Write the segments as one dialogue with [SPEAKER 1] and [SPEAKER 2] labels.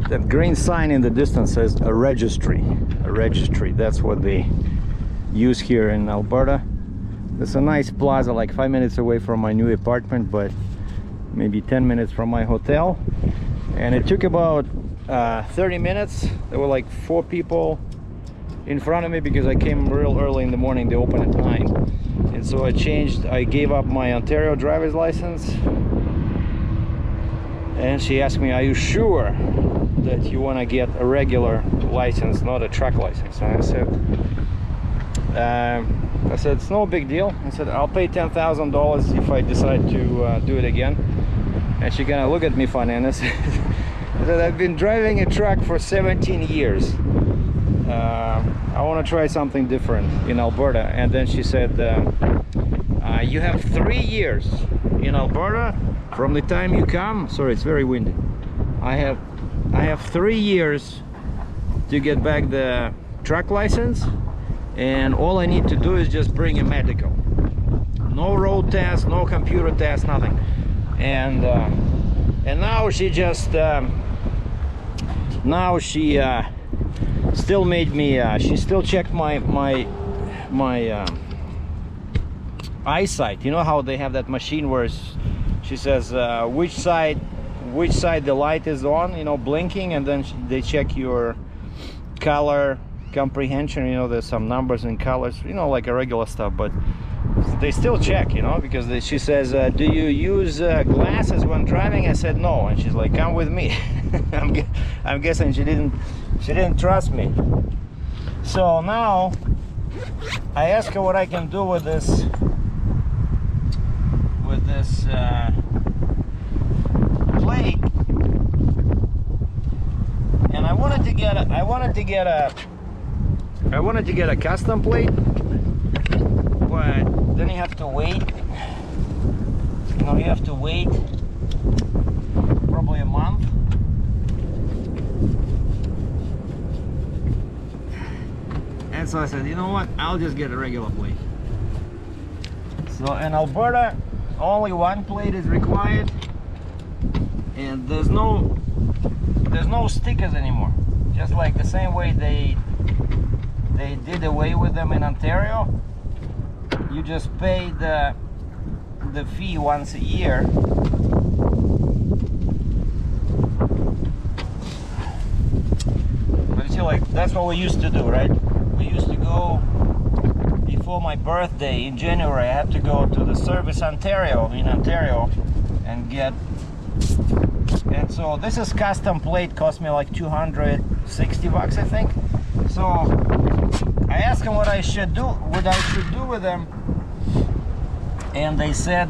[SPEAKER 1] that green sign in the distance says a registry. A registry, that's what they use here in Alberta. It's a nice plaza, like 5 minutes away from my new apartment, but maybe 10 minutes from my hotel. And it took about 30 minutes. There were like 4 people in front of me because I came real early in the morning. They open at 9, and so I gave up my Ontario driver's license, and she asked me, are you sure that you want to get a regular license, not a truck license? And I said it's no big deal. I said I'll pay $10,000 if I decide to do it again. And she kind of looked at me funny, and I said I've been driving a truck for 17 years. I want to try something different in Alberta. And then she said, you have 3 years in Alberta from the time you come. Sorry, it's very windy. I have 3 years to get back the truck license, and all I need to do is just bring a medical. No road test, no computer test, nothing. And now she just still made me she still checked my eyesight. You know how they have that machine where she says which side the light is on, you know, blinking, and then they check your color comprehension. You know, there's some numbers and colors, you know, like a regular stuff, but they still check, you know, because she says, do you use glasses when driving? I said no, and she's like, come with me. I'm guessing she didn't trust me. So now I asked her what I can do with this plate, and I wanted to get a custom plate, but then you have to wait. You know, you have to wait probably a month. And so I said, you know what, I'll just get a regular plate. So in Alberta, only one plate is required, and there's no stickers anymore. Just like the same way they did away with them in Ontario. You just pay the fee once a year. But you see, like, that's what we used to do, right? We used to go before my birthday in January. I had to go to the Service Ontario in Ontario and get. And so this is custom plate, cost me like $260, I think. So I asked them what I should do with them, and they said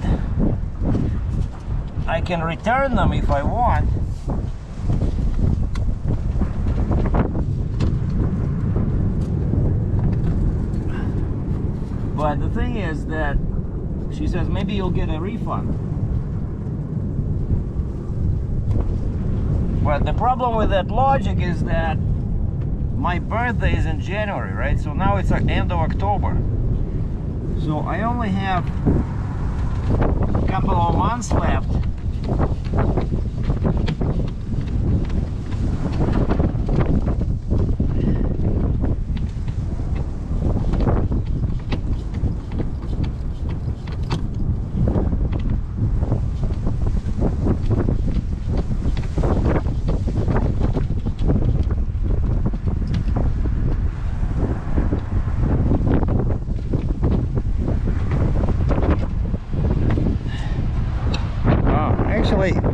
[SPEAKER 1] I can return them if I want. But the thing is that she says maybe you'll get a refund. But the problem with that logic is that my birthday is in January, right? So now it's the end of October. So I only have a couple of months left.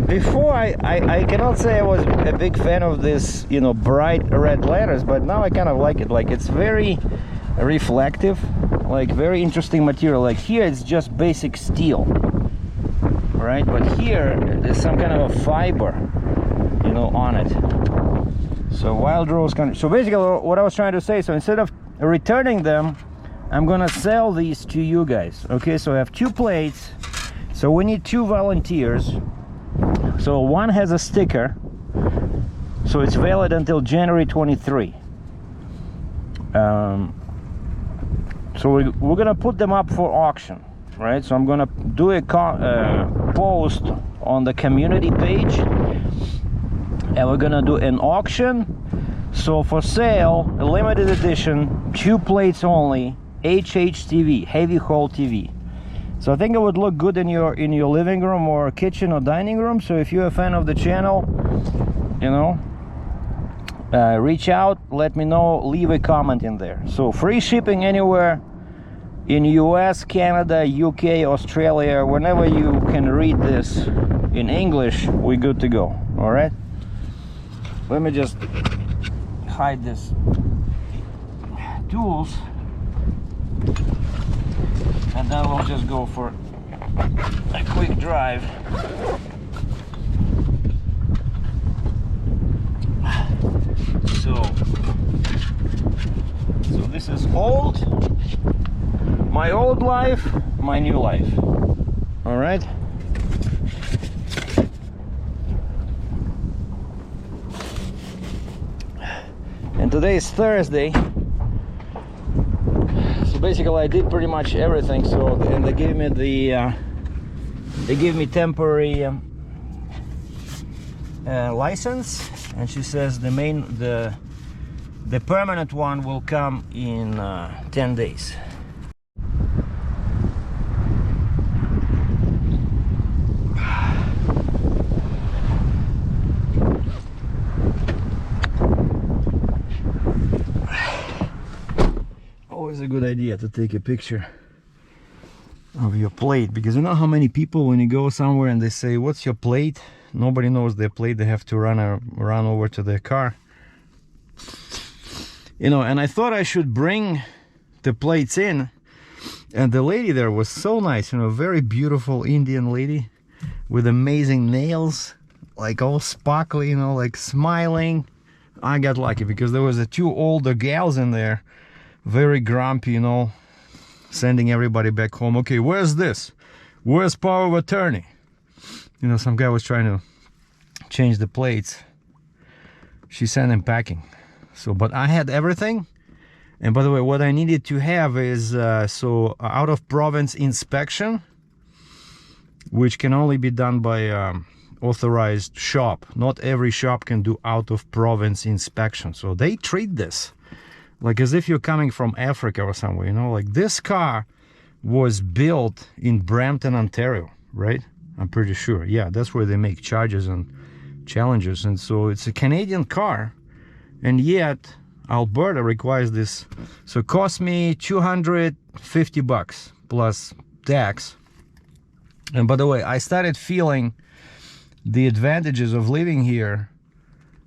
[SPEAKER 1] Before I cannot say I was a big fan of this, you know, bright red letters, but now I kind of like it. Like, it's very reflective, like very interesting material. Like here it's just basic steel, right? But here there's some kind of a fiber, you know, on it. So wild rose kind of, so basically what I was trying to say, so instead of returning them, I'm gonna sell these to you guys. Okay, so I have 2 plates, so we need 2 volunteers. So one has a sticker, so it's valid until January 23. So we're gonna put them up for auction, right? So I'm gonna do a post on the community page, and we're gonna do an auction. So for sale, a limited edition, 2 plates only, HHTV, heavy hole TV. So I think it would look good in your living room or kitchen or dining room. So if you're a fan of the channel, you know, reach out, let me know, leave a comment in there. So free shipping anywhere in US, Canada, UK, Australia, whenever you can read this in English, we're good to go. All right, let me just hide this tools, and then we'll just go for a quick drive. So this is my old life, my new life. All right. And today is Thursday. So basically I did pretty much everything. So and they gave me temporary license, and she says the permanent one will come in 10 days. Always a good idea to take a picture of your plate, because you know how many people, when you go somewhere and they say, what's your plate? Nobody knows their plate. They have to run over to their car, you know. And I thought I should bring the plates in, and the lady there was so nice, you know, very beautiful Indian lady with amazing nails, like all sparkly, you know, like smiling. I got lucky because there was 2 older gals in there, very grumpy, you know, sending everybody back home. Okay, where's this? Where's power of attorney? You know, some guy was trying to change the plates. She sent him packing. So, but I had everything. And by the way, what I needed to have is so out of province inspection, which can only be done by authorized shop. Not every shop can do out of province inspection. So they treat this like as if you're coming from Africa or somewhere, you know. Like this car was built in Brampton, Ontario, right? I'm pretty sure. Yeah, that's where they make Chargers and Challengers. And so it's a Canadian car, and yet Alberta requires this. So it cost me $250 plus tax. And by the way, I started feeling the advantages of living here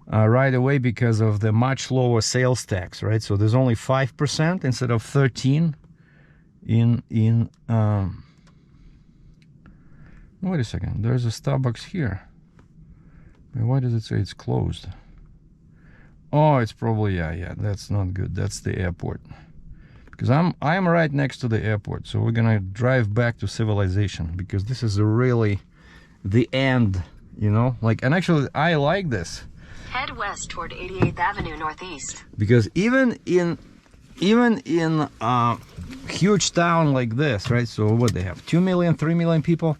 [SPEAKER 1] right away because of the much lower sales tax, right? So there's only 5% instead of 13 wait a second, there's a Starbucks here. Why does it say it's closed? Oh, it's probably, yeah, that's not good. That's the airport, because I'm right next to the airport. So we're gonna drive back to civilization, because this is really the end, you know. Like, and actually I like this.
[SPEAKER 2] Head west toward 88th Avenue Northeast.
[SPEAKER 1] Because even in a huge town like this, right? So what they have, 2 million, 3 million people,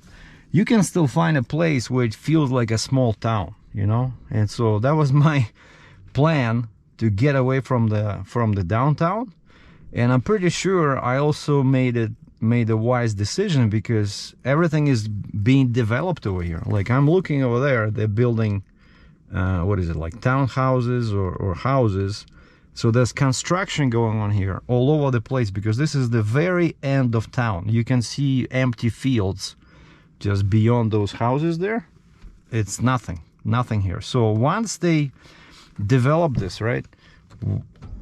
[SPEAKER 1] you can still find a place where it feels like a small town, you know. And so that was my plan, to get away from the downtown. And I'm pretty sure I also made a wise decision, because everything is being developed over here. Like, I'm looking over there, they're building what is it, like townhouses or houses. So there's construction going on here all over the place, because this is the very end of town. You can see empty fields just beyond those houses there. It's nothing here. So once they develop this, right,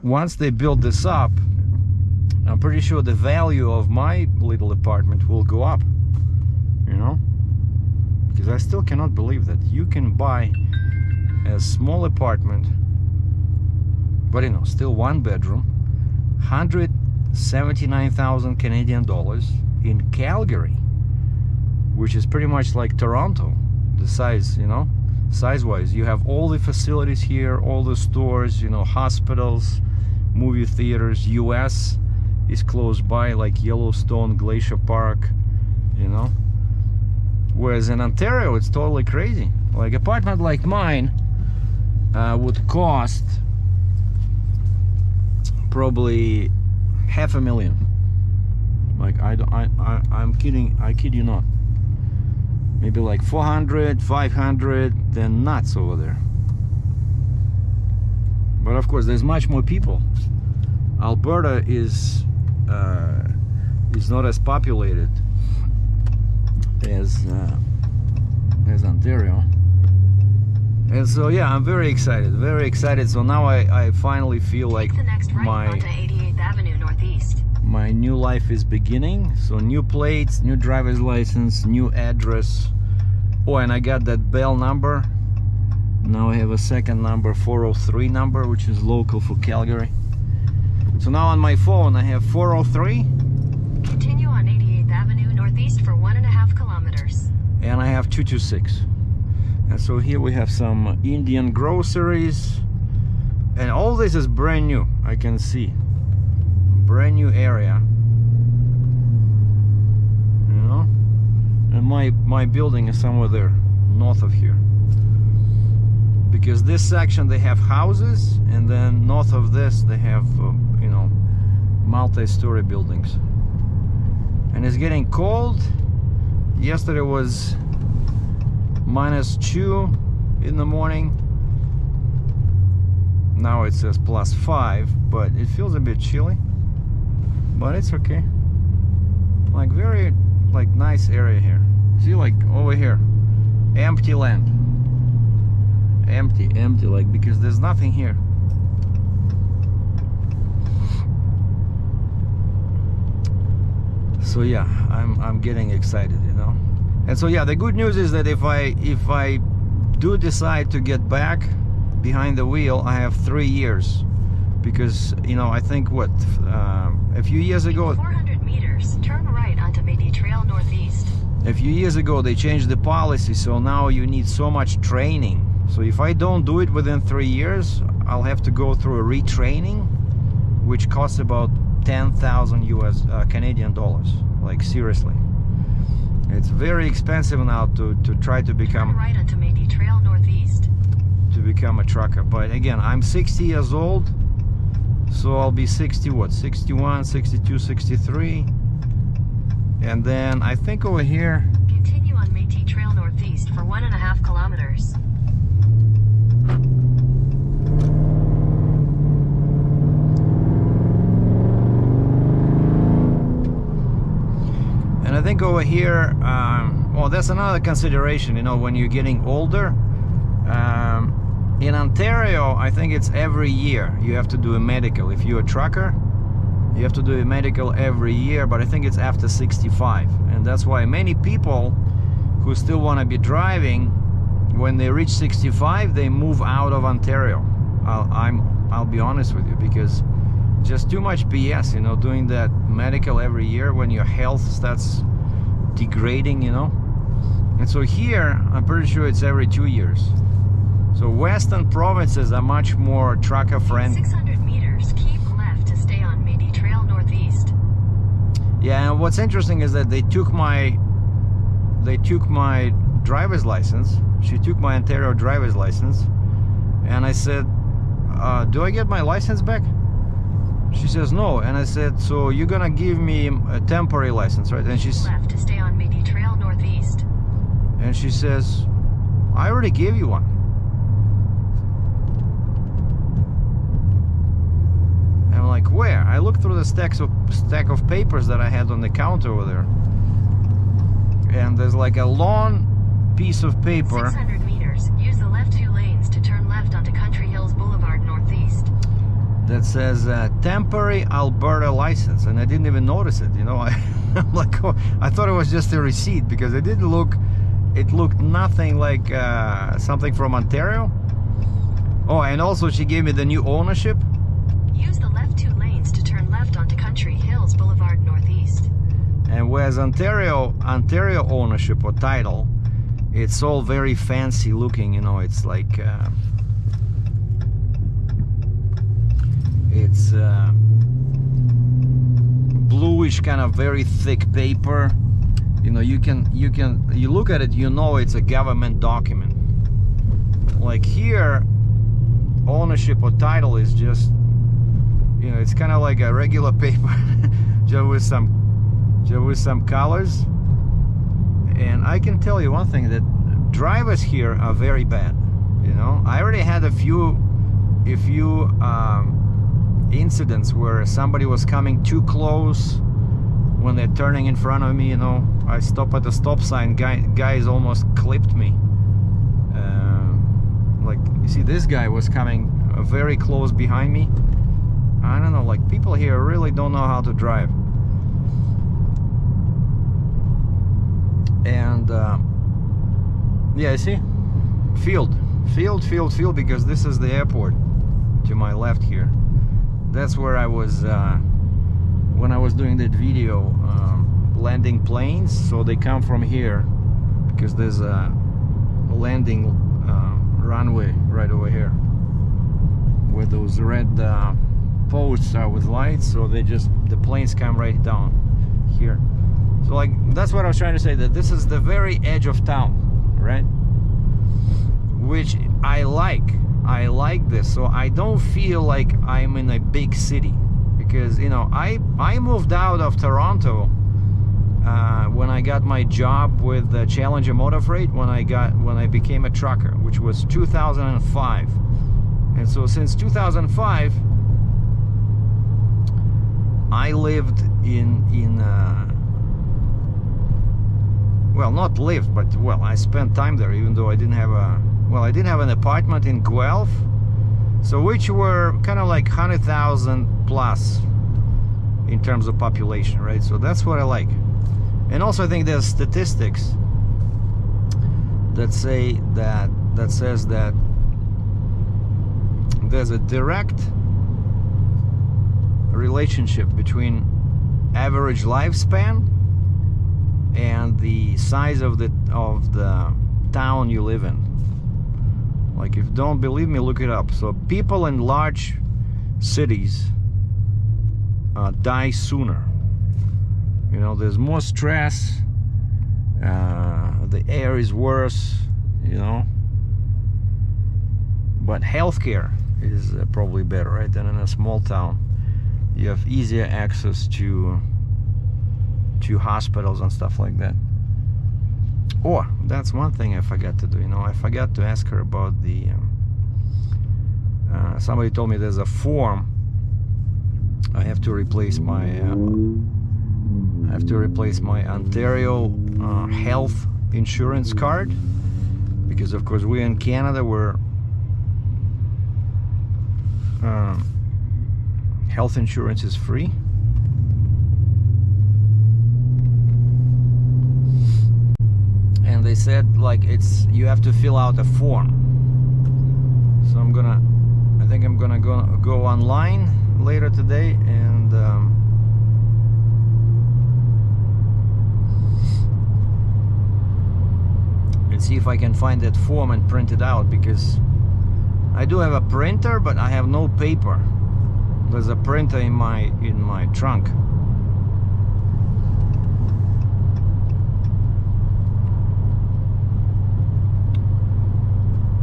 [SPEAKER 1] once they build this up, I'm pretty sure the value of my little apartment will go up, you know. Because I still cannot believe that you can buy a small apartment, but you know, still 1 bedroom, 179,000 Canadian dollars in Calgary, which is pretty much like Toronto, the size, you know, size-wise. You have all the facilities here, all the stores, you know, hospitals, movie theaters. US is close by, like Yellowstone, Glacier Park, you know. Whereas in Ontario, it's totally crazy. Like, apartment like mine, would cost probably $500,000. Like I'm kidding, I kid you not. Maybe like 400, 500, then nuts over there. But of course, there's much more people. Alberta is not as populated as Ontario. And so yeah, I'm very excited, very excited. So now I finally feel like
[SPEAKER 2] the next right onto 88th Avenue Northeast.
[SPEAKER 1] My new life is beginning. So new plates, new driver's license, new address. Oh, and I got that Bell number. Now I have a second number, 403 number, which is local for Calgary. So now on my phone I have 403.
[SPEAKER 2] Continue on 88th Avenue Northeast for 1.5 kilometers.
[SPEAKER 1] And I have 226. And so here we have some Indian groceries. And all this is brand new, I can see. Brand new area. You know? And my building is somewhere there, north of here. Because this section they have houses, and then north of this they have, you know, multi-story buildings. And it's getting cold. Yesterday was -2 in the morning. Now it says +5, but it feels a bit chilly. But it's okay. Like very nice area here. See, like over here, empty land. Empty, like, because there's nothing here. So yeah, I'm getting excited, you know. And so yeah, the good news is that if I do decide to get back behind the wheel, I have 3 years, because you know, I think what a few years ago,
[SPEAKER 2] 400 meters, turn right onto Métis Trail Northeast.
[SPEAKER 1] A few years ago they changed the policy, so now you need so much training. So if I don't do it within 3 years, I'll have to go through a retraining, which costs about 10,000 Canadian dollars. Like seriously, it's very expensive now to try to become
[SPEAKER 2] turn right onto Métis Trail Northeast.
[SPEAKER 1] To become a trucker. But again, I'm 60 years old, so I'll be 61, 62, 63, and then I think over here.
[SPEAKER 2] Continue on Métis Trail Northeast for 1.5 kilometers.
[SPEAKER 1] And I think over here, well, that's another consideration, you know, when you're getting older. In Ontario, I think it's every year you have to do a medical. If you're a trucker, you have to do a medical every year, but I think it's after 65. And that's why many people who still want to be driving, when they reach 65, they move out of Ontario. I'll be honest with you, because just too much BS, you know, doing that medical every year when your health starts degrading, you know. And so here, I'm pretty sure it's every 2 years. So western provinces are much more trucker friendly.
[SPEAKER 2] 600 meters, keep left to stay on Métis Trail Northeast.
[SPEAKER 1] Yeah, and what's interesting is that they took my driver's license. She took my Ontario driver's license, and I said, do I get my license back? She says no, and I said, so you're gonna give me a temporary license, right? And she's
[SPEAKER 2] left to stay on Métis Trail Northeast.
[SPEAKER 1] And she says, I already gave you one. And I'm like, where? I looked through the stack of papers that I had on the counter over there, and there's like a long piece of paper.
[SPEAKER 2] 600 meters, use the left 2 lanes to turn left onto Country Hills Boulevard Northeast.
[SPEAKER 1] That says temporary Alberta license, and I didn't even notice it, you know. I'm like, oh, I thought it was just a receipt, because it didn't look, it looked nothing like something from Ontario. Oh, and also she gave me the new ownership.
[SPEAKER 2] Use the left 2 lanes to turn left onto Country Hills Boulevard Northeast.
[SPEAKER 1] And whereas Ontario ownership or title, it's all very fancy looking, you know. It's like it's bluish, kind of very thick paper. You know, you look at it, you know it's a government document. Like here, ownership or title is just, you know, it's kind of like a regular paper just with some colors. And I can tell you one thing, that drivers here are very bad. You know, I already had a few incidents where somebody was coming too close when they're turning in front of me. You know, I stop at the stop sign, guys almost clipped me. Like, you see, this guy was coming very close behind me. I don't know, like, people here really don't know how to drive. And yeah, see, field, because this is the airport to my left here. That's where I was when I was doing that video, landing planes. So they come from here because there's a landing runway right over here where those red posts are with lights. So the planes come right down here. So like, that's what I was trying to say, that this is the very edge of town, right? Which I like this, so I don't feel like I'm in a big city, because, you know, I moved out of Toronto when I got my job with Challenger Motor Freight, when I became a trucker, which was 2005. And so since 2005 I lived in well, not lived, but, well, I spent time there, even though I didn't have an apartment in Guelph, so which were kind of like 100,000 plus in terms of population, right? So that's what I like. And also I think there's statistics that says that there's a direct relationship between average lifespan and the size of the town you live in. Like, if you don't believe me, look it up. So people in large cities die sooner. You know, there's more stress, the air is worse, you know, but healthcare is probably better, right? Than in a small town. You have easier access to hospitals and stuff like that. Oh, that's one thing I forgot to do. You know, I forgot to ask her about the somebody told me there's a form I have to replace my Ontario health insurance card, because of course we're in Canada where health insurance is free. And they said, like, you have to fill out a form. So I think I'm gonna go online later today and see if I can find that form and print it out, because I do have a printer, but I have no paper. There's a printer in my trunk.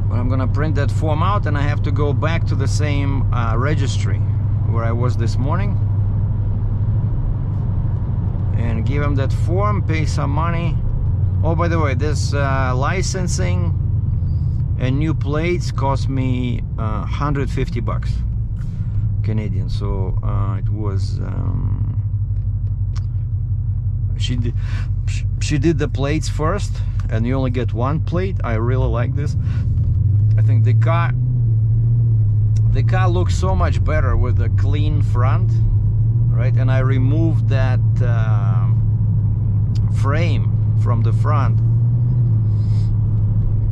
[SPEAKER 1] But I'm gonna print that form out, and I have to go back to the same registry where I was this morning and give them that form, pay some money. Oh, by the way, this licensing and new plates cost me 150 bucks Canadian. So it was she did the plates first, and you only get one plate. I really like this. I think the car looks so much better with a clean front, right? And I removed that frame from the front,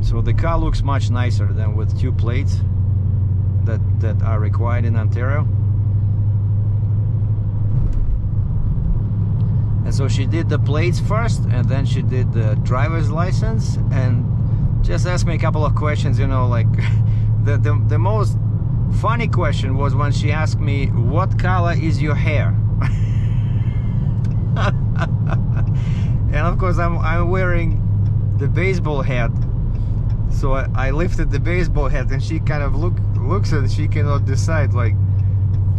[SPEAKER 1] so the car looks much nicer than with two plates that are required in Ontario. And so she did the plates first, and then she did the driver's license, and just asked me a couple of questions, you know, like the most funny question was when she asked me, what color is your hair? And of course I'm wearing the baseball hat, so I lifted the baseball hat, and she kind of looks at it, she cannot decide. Like,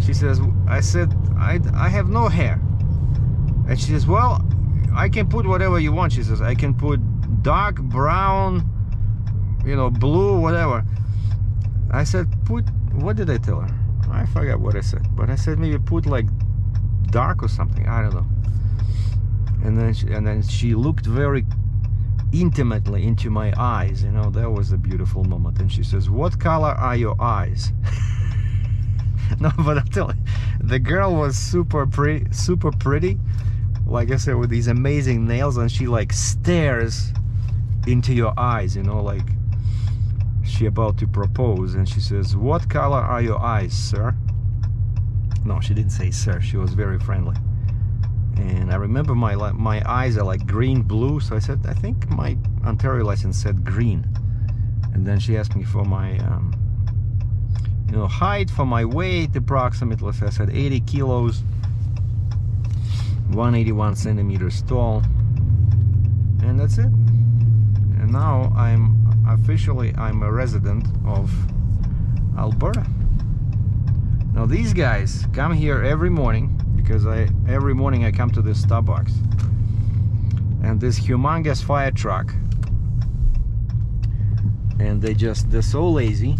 [SPEAKER 1] she says, I said, I have no hair. And she says, well, I can put whatever you want. She says, I can put dark brown, you know, blue, whatever. I said, what did I tell her? I forgot what I said, but I said maybe put like dark or something, I don't know. And then she looked very intimately into my eyes, you know. That was a beautiful moment. And she says, what color are your eyes? No, but I'm telling you, the girl was super pretty, like I said, with these amazing nails, and she like stares into your eyes, you know, like she about to propose. And she says, what color are your eyes, sir? No, she didn't say sir, she was very friendly. And I remember my eyes are like green blue, so I said, I think my Ontario license said green. And then she asked me for my you know, height, for my weight approximately. So I said 80 kilos, 181 centimeters tall, and that's it. And now I'm officially a resident of Alberta. Now these guys come here every morning, because every morning I come to this Starbucks, and this humongous fire truck, and they're so lazy,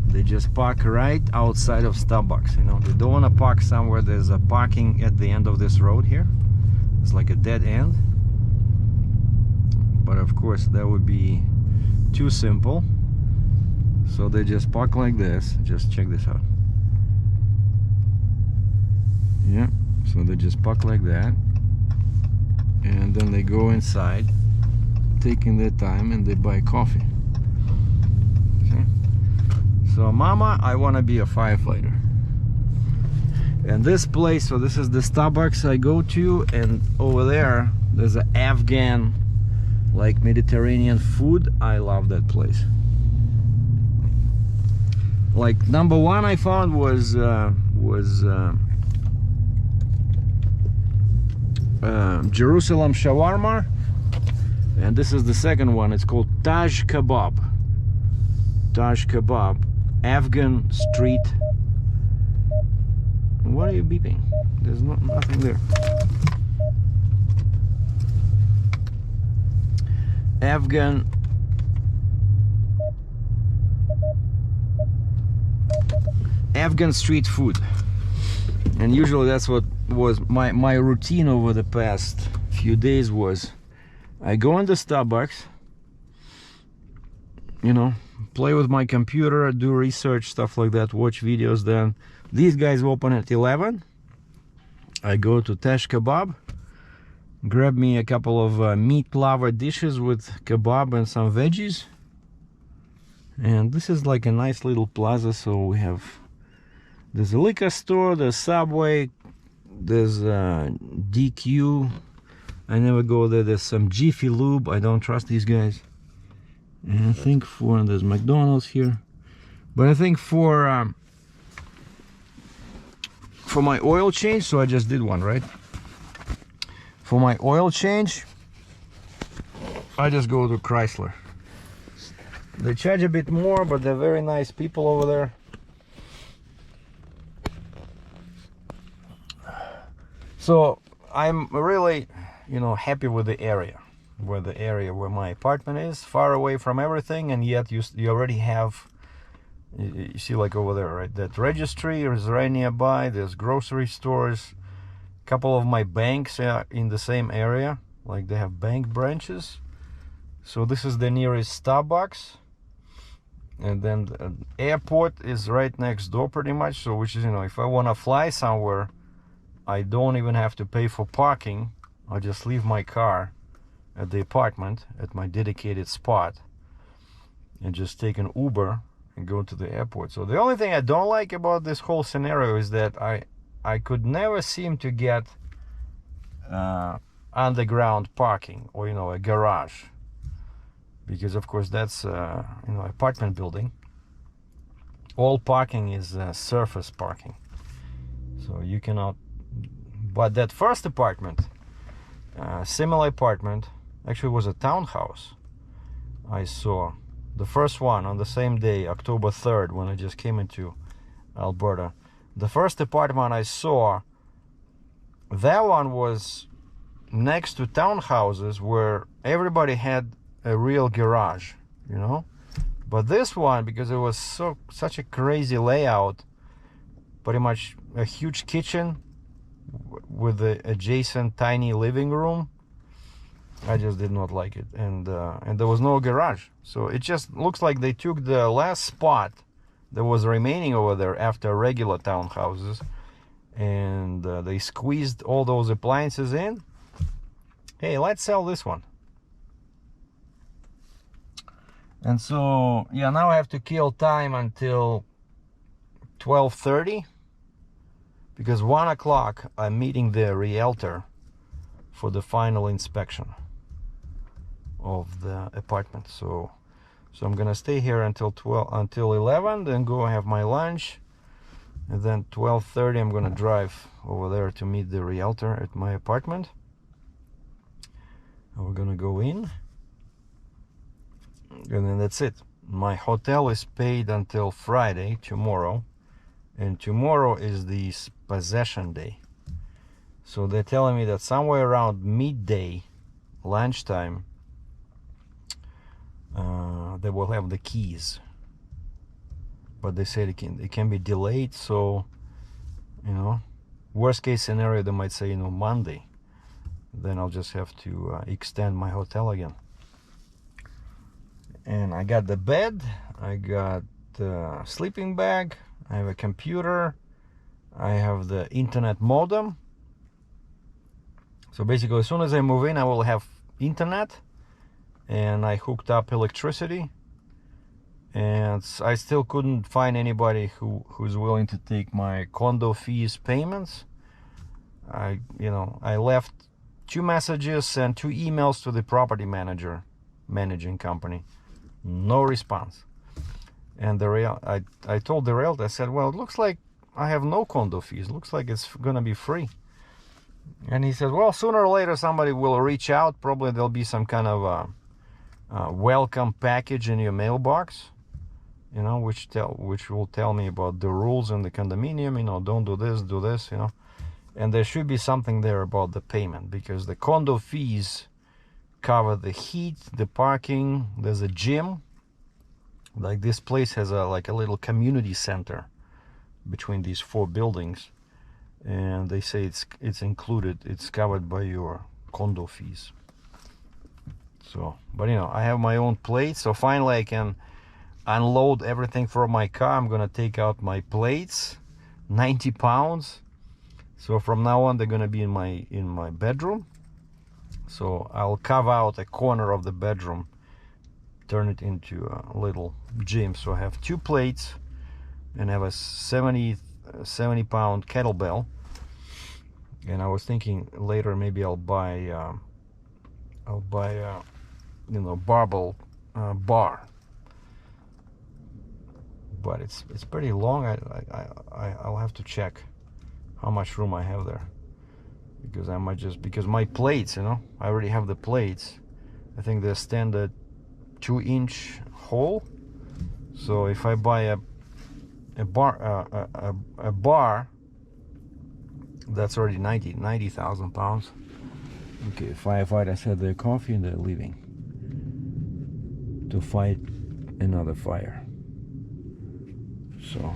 [SPEAKER 1] they just park right outside of Starbucks. You know, they don't want to park somewhere. There's a parking at the end of this road here. It's like a dead end, but of course that would be too simple, so they just park like this. Just check this out. Yeah, so they just park like that, and then they go inside, taking their time, and they buy coffee. Okay? So, mama, I want to be a firefighter. And this place, so this is the Starbucks I go to, and over there there's an Afghan, like, Mediterranean food. I love that place. Like, number one I found was Jerusalem shawarma, and this is the second one. It's called Taj Kebab. Taj Kebab, Afghan street. What are you beeping? There's nothing there. Afghan street food. And usually that's what was my routine over the past few days. Was I go into Starbucks, you know, play with my computer, do research, stuff like that, watch videos. Then these guys open at 11. I go to Taj Kebab, grab me a couple of meat lover dishes with kebab and some veggies. And this is like a nice little plaza, so we have, there's a liquor store, there's Subway, there's DQ. I never go there. There's some Jiffy Lube. I don't trust these guys. And I think there's McDonald's here. But I think for my oil change, so I just did one, right? For my oil change, I just go to Chrysler. They charge a bit more, but they're very nice people over there. So I'm really, you know, happy with the area where my apartment is, far away from everything, and yet you already have, you see, like over there, right, that registry is right nearby. There's grocery stores, a couple of my banks are in the same area, like they have bank branches. So this is the nearest Starbucks, and then the airport is right next door pretty much. So which is, you know, if I want to fly somewhere, I don't even have to pay for parking. I just leave my car at the apartment at my dedicated spot and just take an Uber and go to the airport. So the only thing I don't like about this whole scenario is that I could never seem to get underground parking, or, you know, a garage, because of course that's you know, apartment building. All parking is surface parking, so you cannot. But that first apartment, similar apartment, actually was a townhouse I saw The first one on the same day, October 3rd, when I just came into Alberta. The first apartment I saw, that one was next to townhouses where everybody had a real garage, you know. But this one, because it was such a crazy layout, pretty much a huge kitchen with the adjacent tiny living room, I just did not like it. And there was no garage, so it just looks like they took the last spot that was remaining over there after regular townhouses, and they squeezed all those appliances in. Hey, let's sell this one. And so, yeah, now I have to kill time until 12:30, because 1 o'clock I'm meeting the realtor for the final inspection of the apartment. So I'm gonna stay here until 11, then go have my lunch, and then 12:30 I'm gonna drive over there to meet the realtor at my apartment. And we're gonna go in, and then that's it. My hotel is paid until Friday, tomorrow, and tomorrow is the possession day. So they're telling me that somewhere around midday, lunchtime, they will have the keys. But they said it can be delayed, so, you know, worst case scenario, they might say, you know, Monday. Then I'll just have to extend my hotel again. And I got the bed, I got the sleeping bag, I have a computer, I have the internet modem. So basically, as soon as I move in, I will have internet, and I hooked up electricity, and I still couldn't find anybody who's willing to take my condo fees payments. I left 2 messages and 2 emails to the property managing company. No response. And I told the realtor, I said, well, it looks like I have no condo fees. Looks like it's gonna be free. And he said, well, sooner or later somebody will reach out. Probably there'll be some kind of a welcome package in your mailbox, you know, which will tell me about the rules in the condominium, you know, don't do this, you know. And there should be something there about the payment, because the condo fees cover the heat, the parking, there's a gym. Like, this place has a little community center between these 4 buildings, and they say it's included, it's covered by your condo fees. So, but you know, I have my own plates, so finally I can unload everything from my car. I'm gonna take out my plates, 90 pounds. So from now on, they're gonna be in my bedroom. So I'll carve out a corner of the bedroom, turn it into a little gym. So I have 2 plates and have a 70 pound kettlebell. And I was thinking later maybe I'll buy you know, barbell bar. But it's pretty long. I'll have to check how much room I have there, because I might because my plates, you know, I already have the plates. I think they're standard 2-inch hole. So if I buy a bar, that's already 90,000 pounds. Okay, firefighters had their coffee and they're leaving to fight another fire. So,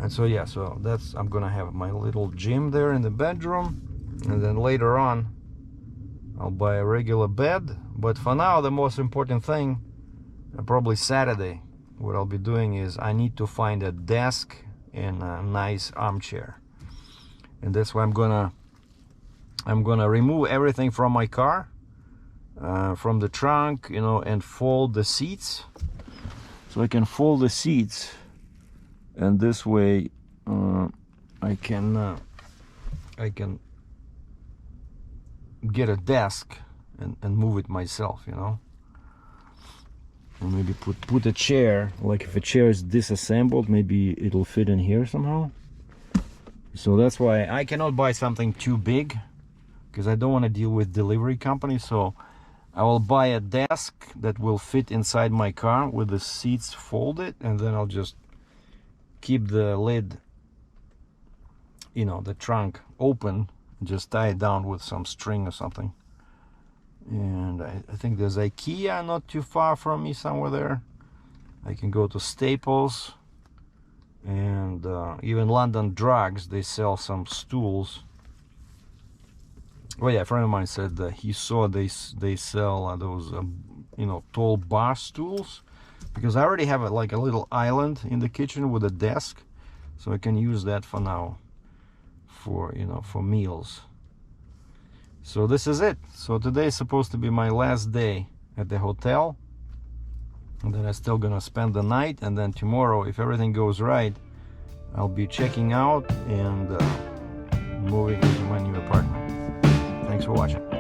[SPEAKER 1] and so yeah, so that's, I'm gonna have my little gym there in the bedroom, and then later on I'll buy a regular bed. But for now, the most important thing, probably Saturday, what I'll be doing is I need to find a desk and a nice armchair, and that's why I'm gonna remove everything from my car, from the trunk, you know, and fold the seats. So I can fold the seats, and this way I can get a desk and move it myself, you know. And maybe put a chair, like if a chair is disassembled, maybe it'll fit in here somehow. So that's why I cannot buy something too big, because I don't want to deal with delivery companies. So I will buy a desk that will fit inside my car with the seats folded, and then I'll just keep the lid, you know, the trunk open, just tie it down with some string or something. And I think there's IKEA not too far from me, somewhere there. I can go to Staples, and even London Drugs, they sell some stools. Oh yeah, a friend of mine said that he saw they sell those you know, tall bar stools, because I already have like a little island in the kitchen with a desk, so I can use that for now, for, you know, for meals. So this is it. So today is supposed to be my last day at the hotel, and then I'm still gonna spend the night, and then tomorrow, if everything goes right, I'll be checking out and moving into my new apartment. Thanks for watching.